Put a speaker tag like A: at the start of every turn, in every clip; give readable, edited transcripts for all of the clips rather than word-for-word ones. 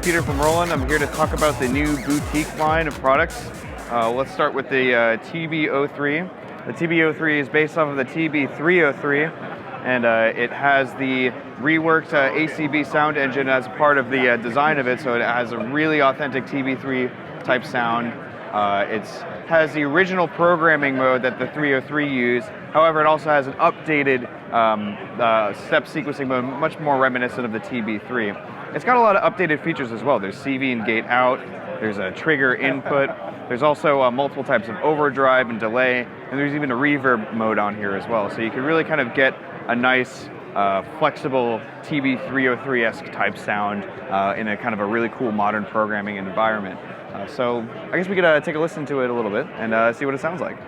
A: Peter from Roland. I'm here to talk about the new boutique line of products. Let's start with the TB-03. The TB-03 is based off of the TB-03, and it has the reworked ACB sound engine as part of the design of it, so it has a really authentic TB3 type sound. It has the original programming mode that the 303 used. However, it also has an updated step sequencing mode, much more reminiscent of the TB3. It's got a lot of updated features as well. There's CV and gate out, there's a trigger input, there's also multiple types of overdrive and delay, and there's even a reverb mode on here as well. So you can really kind of get a nice, flexible TB-303-esque type sound in a kind of a really cool modern programming environment. So I guess we could take a listen to it a little bit and see what it sounds like.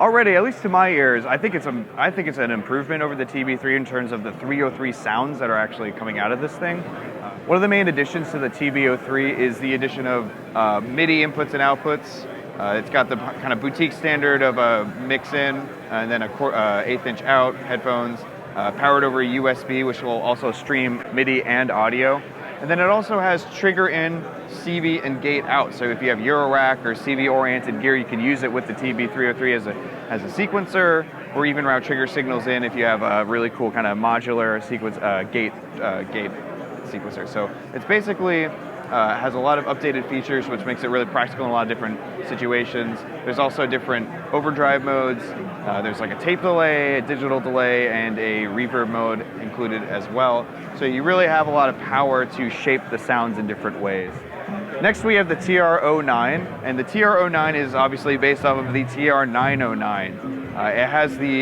A: Already, at least to my ears, I think it's an improvement over the TB3 in terms of the 303 sounds that are actually coming out of this thing. One of the main additions to the TB-03 is the addition of MIDI inputs and outputs. It's got the kind of boutique standard of a mix-in and then a 1/8" out headphones, powered over USB, which will also stream MIDI and audio. And then it also has trigger in, CV, and gate out. So if you have Eurorack or CV-oriented gear, you can use it with the TB-303 as a sequencer, or even route trigger signals in if you have a really cool kind of modular sequence gate sequencer. So it's basically has a lot of updated features, which makes it really practical in a lot of different situations. There's also different overdrive modes. There's like a tape delay, a digital delay, and a reverb mode included as well. So you really have a lot of power to shape the sounds in different ways. Next we have the TR-09, and the TR-09 is obviously based off of the TR-909.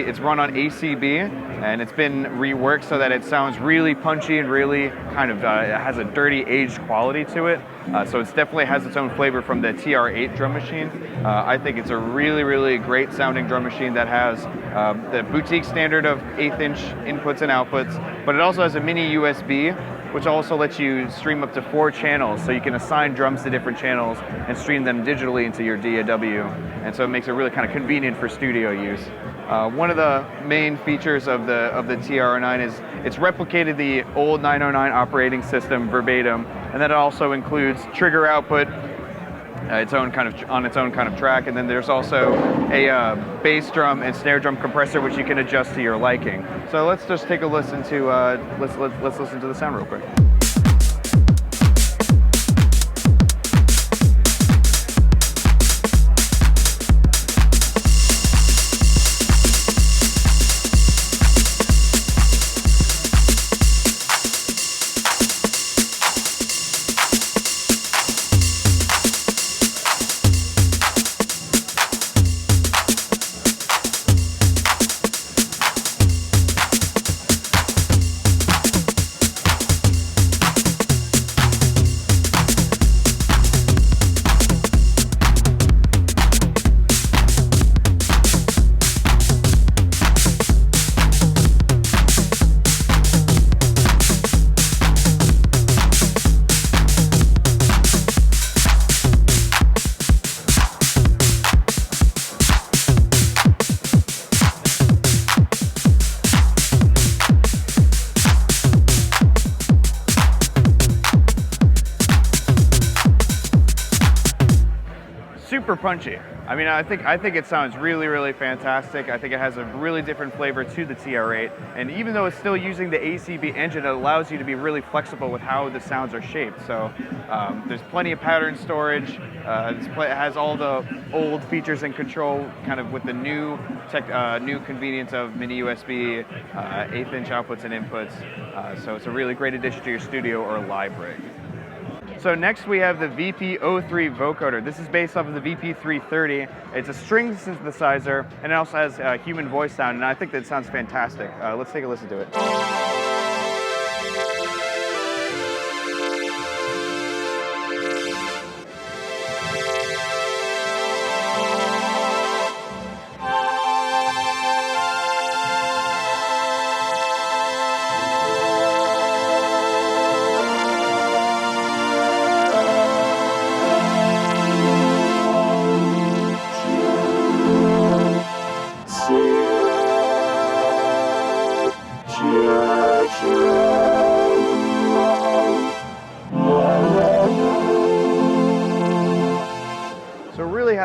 A: It's run on ACB, and it's been reworked so that it sounds really punchy and really kind of it has a dirty aged quality to it. So it definitely has its own flavor from the TR-8 drum machine. I think it's a really, really great sounding drum machine that has the boutique standard of 1/8" inputs and outputs, but it also has a mini USB, which also lets you stream up to 4 channels, so you can assign drums to different channels and stream them digitally into your DAW, and so it makes it really kind of convenient for studio use. One of the main features of the TR-09 is it's replicated the old 909 operating system verbatim, and then it also includes trigger output, on its own kind of track, and then there's also a bass drum and snare drum compressor which you can adjust to your liking. So let's just take a listen to let's listen to the sound real quick. Super punchy. I mean, I think it sounds really, really fantastic. I think it has a really different flavor to the TR-8, and even though it's still using the ACB engine, it allows you to be really flexible with how the sounds are shaped. So there's plenty of pattern storage. It has all the old features and control, kind of with the new convenience of mini USB, 1/8" outputs and inputs. So it's a really great addition to your studio or live rig. So next we have the VP-03 Vocoder. This is based off of the VP-03. It's a string synthesizer, and it also has a human voice sound, and I think that sounds fantastic. Let's take a listen to it.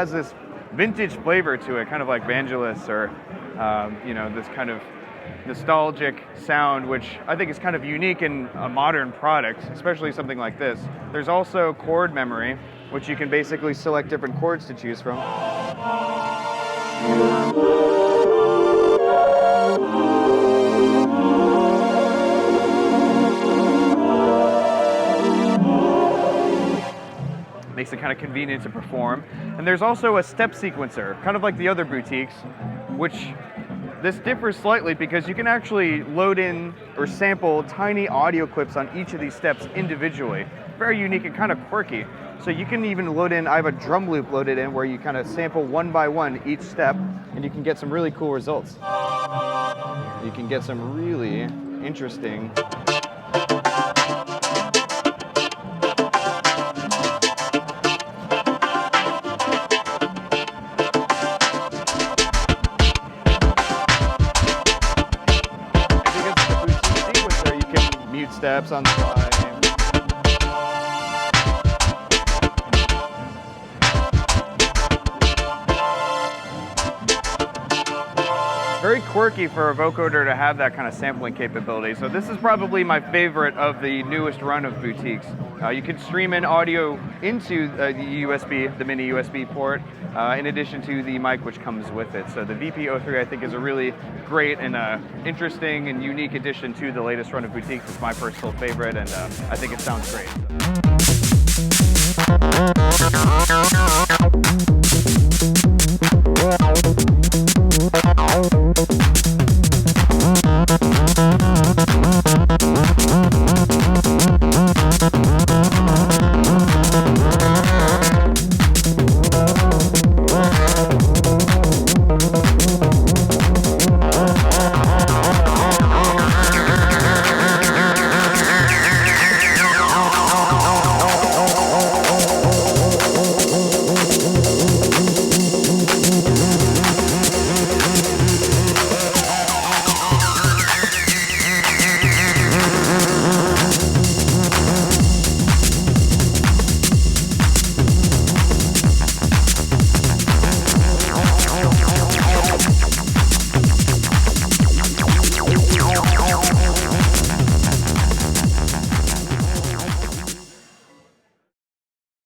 A: has this vintage flavor to it, kind of like Vangelis or, you know, this kind of nostalgic sound, which I think is kind of unique in a modern product, especially something like this. There's also chord memory, which you can basically select different chords to choose from. Makes it kind of convenient to perform. And there's also a step sequencer, kind of like the other boutiques, which this differs slightly because you can actually load in or sample tiny audio clips on each of these steps individually. Very unique and kind of quirky. So you can even load in, I have a drum loop loaded in where you kind of sample one by one each step, and you can get some really cool results. You can get some really interesting steps on the fly. Very quirky for a vocoder to have that kind of sampling capability. So this is probably my favorite of the newest run of boutiques. You can stream in audio into the USB, the mini USB port, in addition to the mic which comes with it. So the VP-03 I think is a really great and interesting and unique addition to the latest run of boutiques. It's my personal favorite, and I think it sounds great.